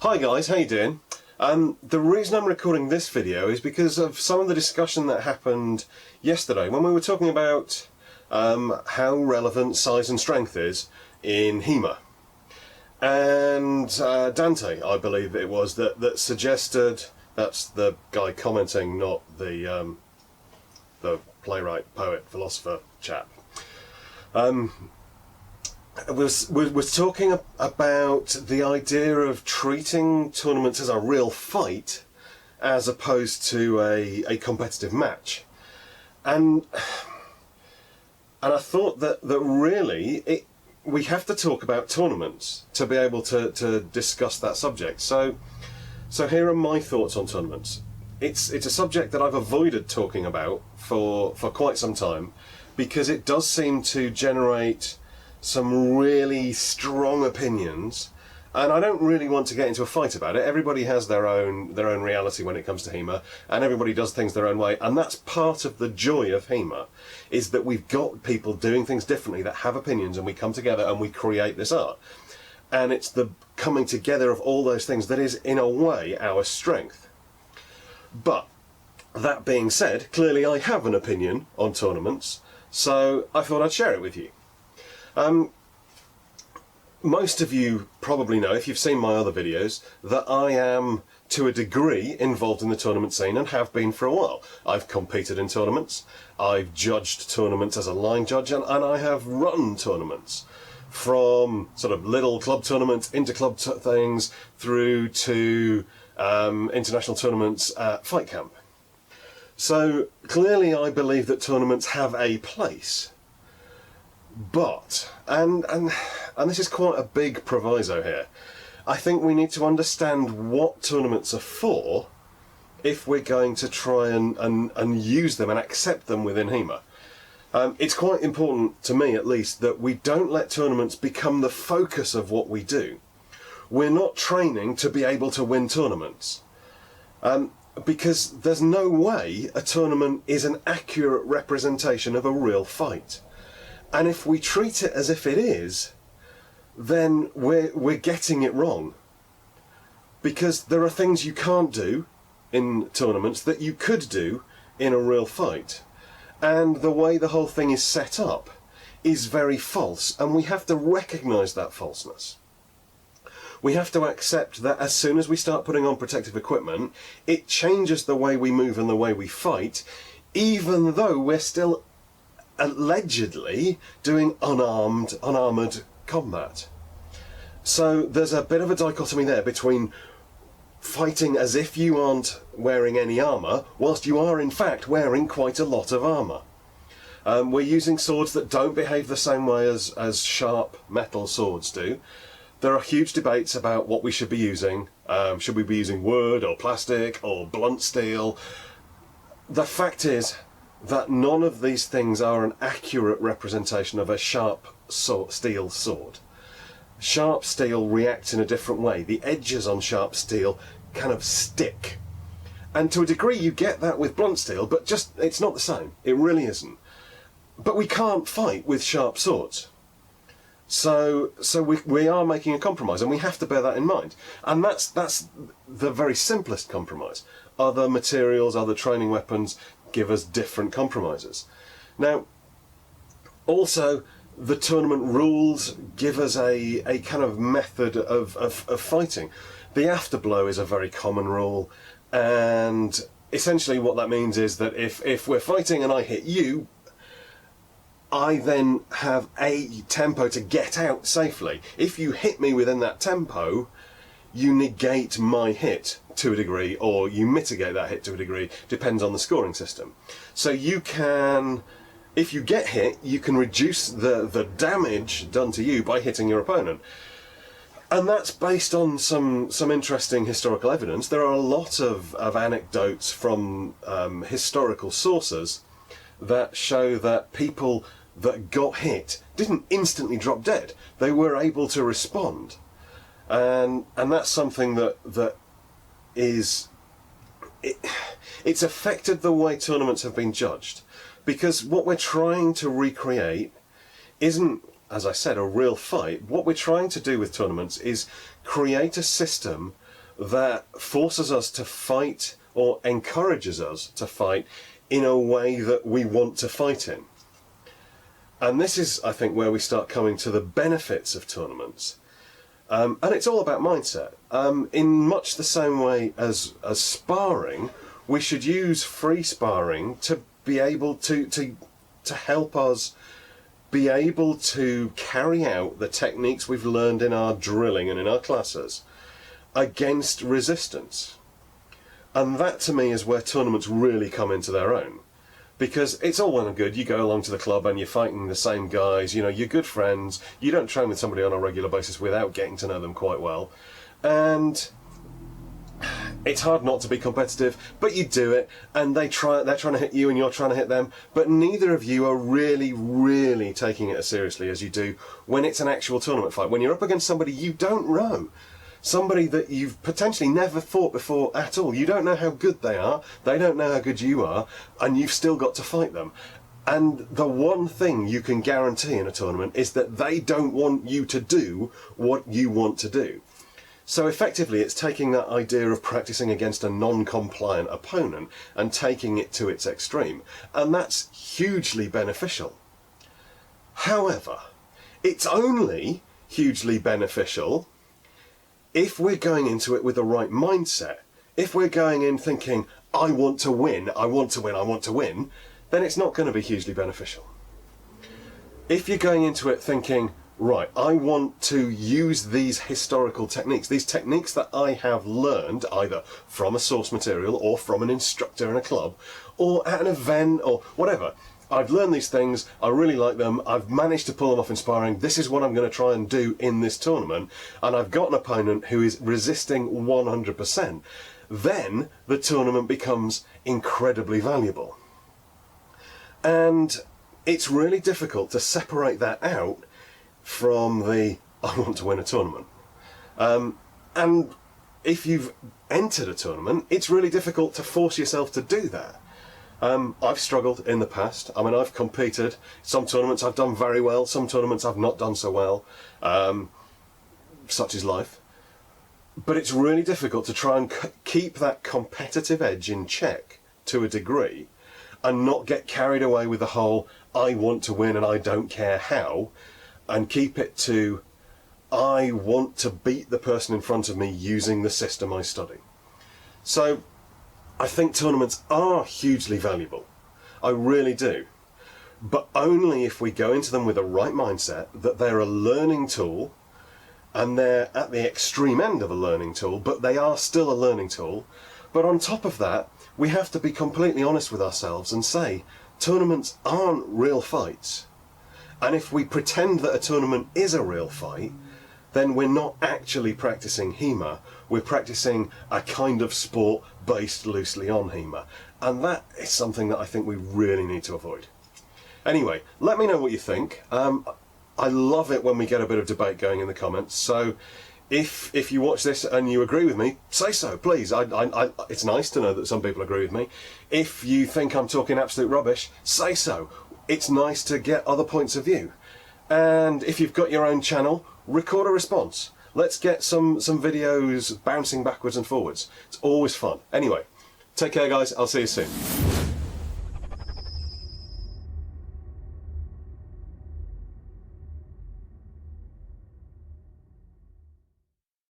Hi guys, how you doing? The reason I'm recording this video is because of some of the discussion that happened yesterday when we were talking about how relevant size and strength is in HEMA. And Dante, I believe it was, that suggested, that's the guy commenting, not the playwright, poet, philosopher chap, was talking about the idea of treating tournaments as a real fight as opposed to a competitive match. And I thought that really we have to talk about tournaments to be able to discuss that subject. So here are my thoughts on tournaments. It's a subject that I've avoided talking about for quite some time because it does seem to generate some really strong opinions, and I don't really want to get into a fight about it. Everybody has their own reality when it comes to HEMA, and everybody does things their own way, and that's part of the joy of HEMA, is that we've got people doing things differently that have opinions, and we come together and we create this art. And it's the coming together of all those things that is, in a way, our strength. But that being said, clearly I have an opinion on tournaments, so I thought I'd share it with you. Most of you probably know, if you've seen my other videos, that I am, to a degree, involved in the tournament scene and have been for a while. I've competed in tournaments, I've judged tournaments as a line judge, and I have run tournaments. From sort of little club tournaments, inter-club things, through to international tournaments at Fight Camp. So clearly I believe that tournaments have a place. But, and this is quite a big proviso here, I think we need to understand what tournaments are for if we're going to try and use them and accept them within HEMA. It's quite important, to me at least, that we don't let tournaments become the focus of what we do. We're not training to be able to win tournaments. Because there's no way a tournament is an accurate representation of a real fight. And if we treat it as if it is, then we're getting it wrong. Because there are things you can't do in tournaments that you could do in a real fight. And the way the whole thing is set up is very false, and we have to recognise that falseness. We have to accept that as soon as we start putting on protective equipment, it changes the way we move and the way we fight, even though we're still allegedly doing unarmoured combat. So there's a bit of a dichotomy there between fighting as if you aren't wearing any armour, whilst you are in fact wearing quite a lot of armour. We're using swords that don't behave the same way as sharp metal swords do. There are huge debates about what we should be using. Should we be using wood or plastic or blunt steel? The fact is that none of these things are an accurate representation of a sharp steel sword. Sharp steel reacts in a different way. The edges on sharp steel kind of stick. And to a degree you get that with blunt steel, but just it's not the same. It really isn't. But we can't fight with sharp swords. So we are making a compromise, and we have to bear that in mind. And that's the very simplest compromise. Other materials, other training weapons give us different compromises. Now, also, the tournament rules give us a kind of method of fighting. The afterblow is a very common rule, and essentially what that means is that if we're fighting and I hit you, I then have a tempo to get out safely. If you hit me within that tempo, you negate my hit to a degree, or you mitigate that hit to a degree, depends on the scoring system. So you can, if you get hit, you can reduce the damage done to you by hitting your opponent. And that's based on some interesting historical evidence. There are a lot of anecdotes from historical sources that show that people that got hit didn't instantly drop dead. They were able to respond. And that's something that is... It's affected the way tournaments have been judged. Because what we're trying to recreate isn't, as I said, a real fight. What we're trying to do with tournaments is create a system that forces us to fight or encourages us to fight in a way that we want to fight in. And this is, I think, where we start coming to the benefits of tournaments. And it's all about mindset. In much the same way as sparring, we should use free sparring to be able to help us be able to carry out the techniques we've learned in our drilling and in our classes against resistance. And that to me is where tournaments really come into their own. Because it's all well and good, you go along to the club and you're fighting the same guys, you know, you're good friends, you don't train with somebody on a regular basis without getting to know them quite well. And it's hard not to be competitive, but you do it, and they're trying to hit you and you're trying to hit them, but neither of you are really taking it as seriously as you do when it's an actual tournament fight. When you're up against somebody you don't know, somebody that you've potentially never fought before at all, you don't know how good they are, they don't know how good you are, and you've still got to fight them. And the one thing you can guarantee in a tournament is that they don't want you to do what you want to do. So effectively it's taking that idea of practicing against a non-compliant opponent and taking it to its extreme, and that's hugely beneficial. However, it's only hugely beneficial if we're going into it with the right mindset. If we're going in thinking, I want to win, I want to win, I want to win, then it's not going to be hugely beneficial. If you're going into it thinking, right, I want to use these historical techniques, these techniques that I have learned either from a source material or from an instructor in a club or at an event or whatever. I've learned these things, I really like them, I've managed to pull them off in sparring, this is what I'm going to try and do in this tournament, and I've got an opponent who is resisting 100%, then the tournament becomes incredibly valuable. And it's really difficult to separate that out from the I want to win a tournament. And if you've entered a tournament, it's really difficult to force yourself to do that. I've struggled in the past. I mean, I've competed. Some tournaments I've done very well, some tournaments I've not done so well. Such is life. But it's really difficult to try and keep that competitive edge in check to a degree and not get carried away with the whole I want to win and I don't care how, and keep it to I want to beat the person in front of me using the system I study. So I think tournaments are hugely valuable. I really do. But only if we go into them with the right mindset, that they're a learning tool, and they're at the extreme end of a learning tool, but they are still a learning tool. But on top of that, we have to be completely honest with ourselves and say, tournaments aren't real fights. And if we pretend that a tournament is a real fight, then we're not actually practicing HEMA, we're practicing a kind of sport based loosely on HEMA. And that is something that I think we really need to avoid. Anyway, let me know what you think. I love it when we get a bit of debate going in the comments, so if you watch this and you agree with me, say so, please. It's nice to know that some people agree with me. If you think I'm talking absolute rubbish, say so. It's nice to get other points of view. And if you've got your own channel, record a response. Let's get some videos bouncing backwards and forwards. It's always fun. Anyway, take care guys, I'll see you soon.